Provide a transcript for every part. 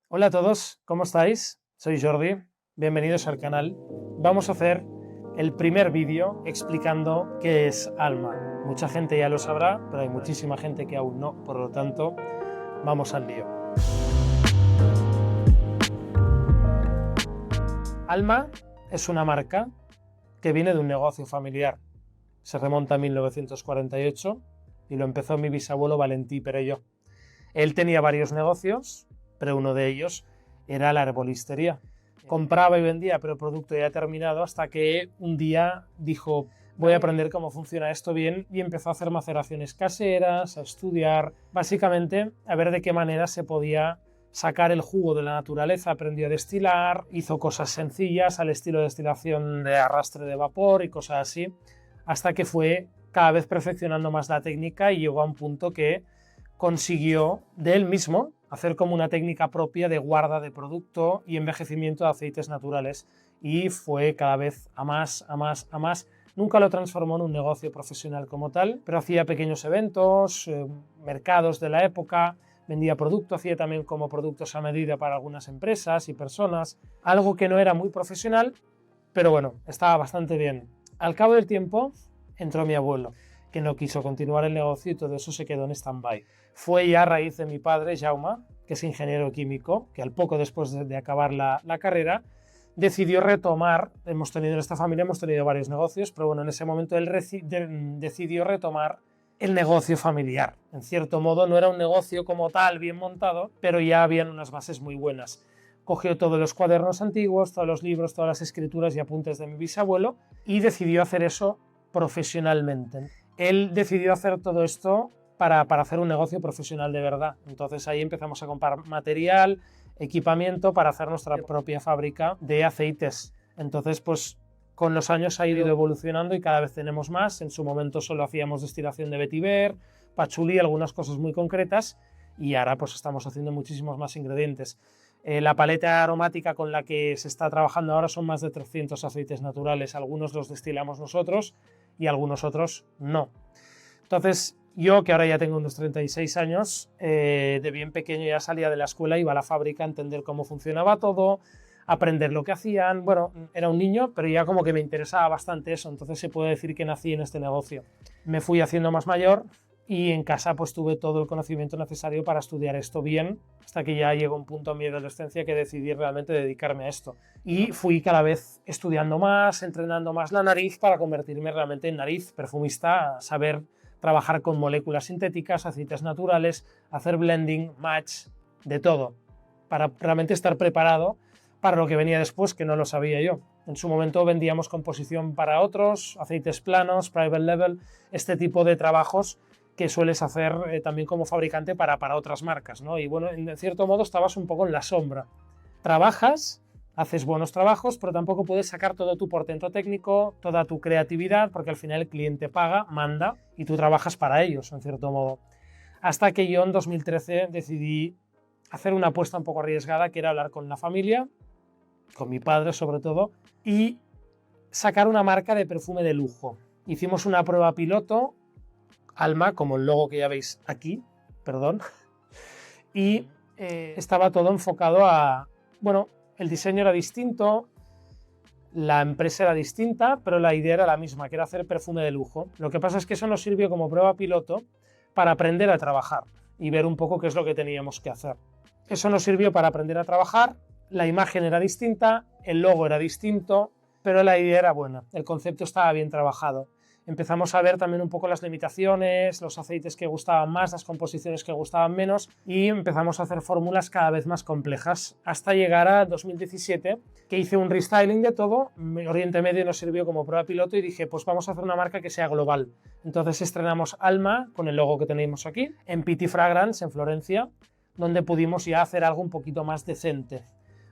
Hola a todos, ¿cómo estáis? Soy Jordi, bienvenidos al canal. Vamos a hacer el primer vídeo explicando qué es Alma. Mucha gente ya lo sabrá, pero hay muchísima gente que aún no, por lo tanto, vamos al lío. Alma es una marca que viene de un negocio familiar. Se remonta a 1948 y lo empezó mi bisabuelo Valentí Perelló. Él tenía varios negocios, pero uno de ellos era la herbolistería. Compraba y vendía, pero el producto ya terminado, hasta que un día dijo: voy a aprender cómo funciona esto bien, y empezó a hacer maceraciones caseras, a estudiar, básicamente a ver de qué manera se podía sacar el jugo de la naturaleza. Aprendió a destilar, hizo cosas sencillas al estilo de destilación de arrastre de vapor y cosas así, hasta que fue cada vez perfeccionando más la técnica y llegó a un punto que consiguió de él mismo hacer como una técnica propia de guarda de producto y envejecimiento de aceites naturales, y fue cada vez a más, a más, a más. Nunca lo transformó en un negocio profesional como tal, pero hacía pequeños eventos, mercados de la época, vendía producto, hacía también como productos a medida para algunas empresas y personas, algo que no era muy profesional, pero bueno, estaba bastante bien. Al cabo del tiempo entró mi abuelo, que no quiso continuar el negocio, y todo eso se quedó en stand-by. Fue ya a raíz de mi padre, Jaume, que es ingeniero químico, que al poco después de acabar la carrera decidió retomar. En esta familia hemos tenido varios negocios, pero bueno, en ese momento él decidió retomar el negocio familiar. En cierto modo no era un negocio como tal bien montado, pero ya habían unas bases muy buenas. Cogió todos los cuadernos antiguos, todos los libros, todas las escrituras y apuntes de mi bisabuelo y decidió hacer eso profesionalmente. Él decidió hacer todo esto para hacer un negocio profesional de verdad. Entonces ahí empezamos a comprar material, equipamiento para hacer nuestra propia fábrica de aceites. Entonces, pues con los años ha ido evolucionando y cada vez tenemos más. En su momento solo hacíamos destilación de vetiver, pachulí, algunas cosas muy concretas, y ahora pues estamos haciendo muchísimos más ingredientes. La paleta aromática con la que se está trabajando ahora son más de 300 aceites naturales. Algunos los destilamos nosotros y algunos otros no. Entonces, yo, que ahora ya tengo unos 36 años, de bien pequeño ya salía de la escuela, iba a la fábrica a entender cómo funcionaba todo, aprender lo que hacían. Bueno, era un niño, pero ya como que me interesaba bastante eso, entonces se puede decir que nací en este negocio. Me fui haciendo más mayor y en casa pues tuve todo el conocimiento necesario para estudiar esto bien, hasta que ya llegó un punto en mi adolescencia que decidí realmente dedicarme a esto. Y fui cada vez estudiando más, entrenando más la nariz para convertirme realmente en nariz perfumista, saber trabajar con moléculas sintéticas, aceites naturales, hacer blending, match, de todo, para realmente estar preparado para lo que venía después, que no lo sabía yo. En su momento vendíamos composición para otros, aceites planos, private label, este tipo de trabajos que sueles hacer también como fabricante para otras marcas, ¿no? Y bueno, en cierto modo estabas un poco en la sombra. Trabajas, haces buenos trabajos, pero tampoco puedes sacar todo tu portento técnico, toda tu creatividad, porque al final el cliente paga, manda, y tú trabajas para ellos, en cierto modo. Hasta que yo en 2013 decidí hacer una apuesta un poco arriesgada, que era hablar con la familia, con mi padre sobre todo, y sacar una marca de perfume de lujo. Hicimos una prueba piloto, Alma, como el logo que ya veis aquí, perdón, y estaba todo enfocado a, bueno, el diseño era distinto, la empresa era distinta, pero la idea era la misma, que era hacer perfume de lujo. Lo que pasa es que eso nos sirvió como prueba piloto para aprender a trabajar y ver un poco qué es lo que teníamos que hacer. Eso nos sirvió para aprender a trabajar, la imagen era distinta, el logo era distinto, pero la idea era buena, el concepto estaba bien trabajado. Empezamos a ver también un poco las limitaciones, los aceites que gustaban más, las composiciones que gustaban menos, y empezamos a hacer fórmulas cada vez más complejas, hasta llegar a 2017, que hice un restyling de todo. Oriente Medio nos sirvió como prueba piloto y dije, pues vamos a hacer una marca que sea global. Entonces estrenamos Alma, con el logo que tenemos aquí, en Pitti Fragrance, en Florencia, donde pudimos ya hacer algo un poquito más decente,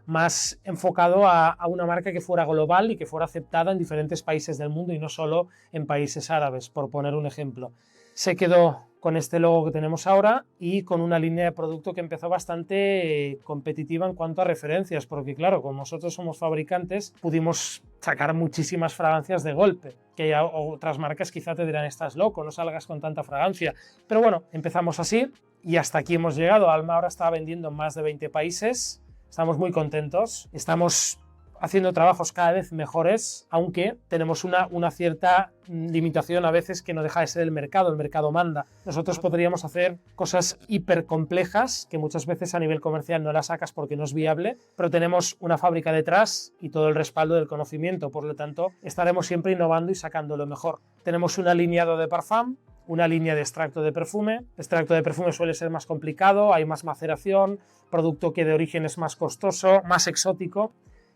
más enfocado a una marca que fuera global y que fuera aceptada en diferentes países del mundo y no solo en países árabes, por poner un ejemplo. Se quedó con este logo que tenemos ahora y con una línea de producto que empezó bastante competitiva en cuanto a referencias, porque claro, como nosotros somos fabricantes, pudimos sacar muchísimas fragancias de golpe, que ya otras marcas quizá te dirán, estás loco, no salgas con tanta fragancia. Pero bueno, empezamos así y hasta aquí hemos llegado. Alma ahora está vendiendo en más de 20 países, estamos muy contentos, estamos haciendo trabajos cada vez mejores, aunque tenemos una cierta limitación a veces que no deja de ser el mercado manda. Nosotros podríamos hacer cosas hiper complejas que muchas veces a nivel comercial no las sacas porque no es viable, pero tenemos una fábrica detrás y todo el respaldo del conocimiento, por lo tanto estaremos siempre innovando y sacando lo mejor. Tenemos una línea de parfum, una línea de extracto de perfume. Extracto de perfume suele ser más complicado, hay más maceración, producto que de origen es más costoso, más exótico.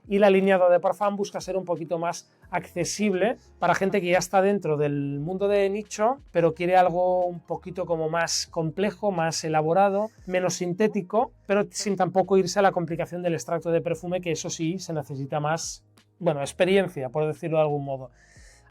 Y la línea de parfum busca ser un poquito más accesible para gente que ya está dentro del mundo de nicho, pero quiere algo un poquito como más complejo, más elaborado, menos sintético, pero sin tampoco irse a la complicación del extracto de perfume, que eso sí se necesita más, bueno, experiencia, por decirlo de algún modo.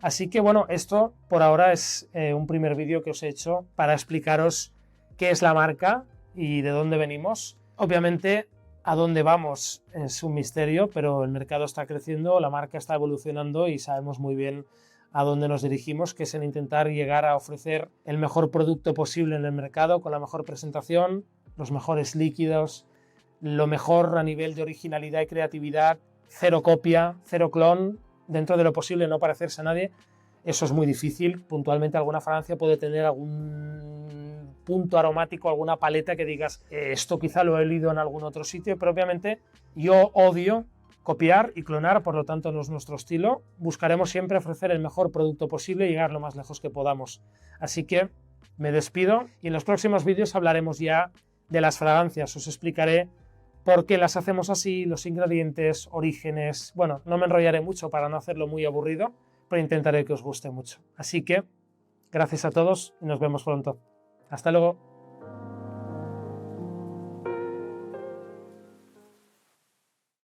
Así que bueno, esto por ahora es un primer vídeo que os he hecho para explicaros qué es la marca y de dónde venimos. Obviamente, a dónde vamos es un misterio, pero el mercado está creciendo, la marca está evolucionando y sabemos muy bien a dónde nos dirigimos, que es en intentar llegar a ofrecer el mejor producto posible en el mercado, con la mejor presentación, los mejores líquidos, lo mejor a nivel de originalidad y creatividad, cero copia, cero clon, dentro de lo posible no parecerse a nadie. Eso es muy difícil. Puntualmente alguna fragancia puede tener algún punto aromático, alguna paleta que digas esto quizá lo he leído en algún otro sitio, pero obviamente yo odio copiar y clonar, por lo tanto no es nuestro estilo. Buscaremos siempre ofrecer el mejor producto posible y llegar lo más lejos que podamos. Así que me despido y en los próximos vídeos hablaremos ya de las fragancias. Os explicaré por qué las hacemos así, los ingredientes, orígenes. Bueno, no me enrollaré mucho para no hacerlo muy aburrido, pero intentaré que os guste mucho. Así que, gracias a todos y nos vemos pronto. Hasta luego.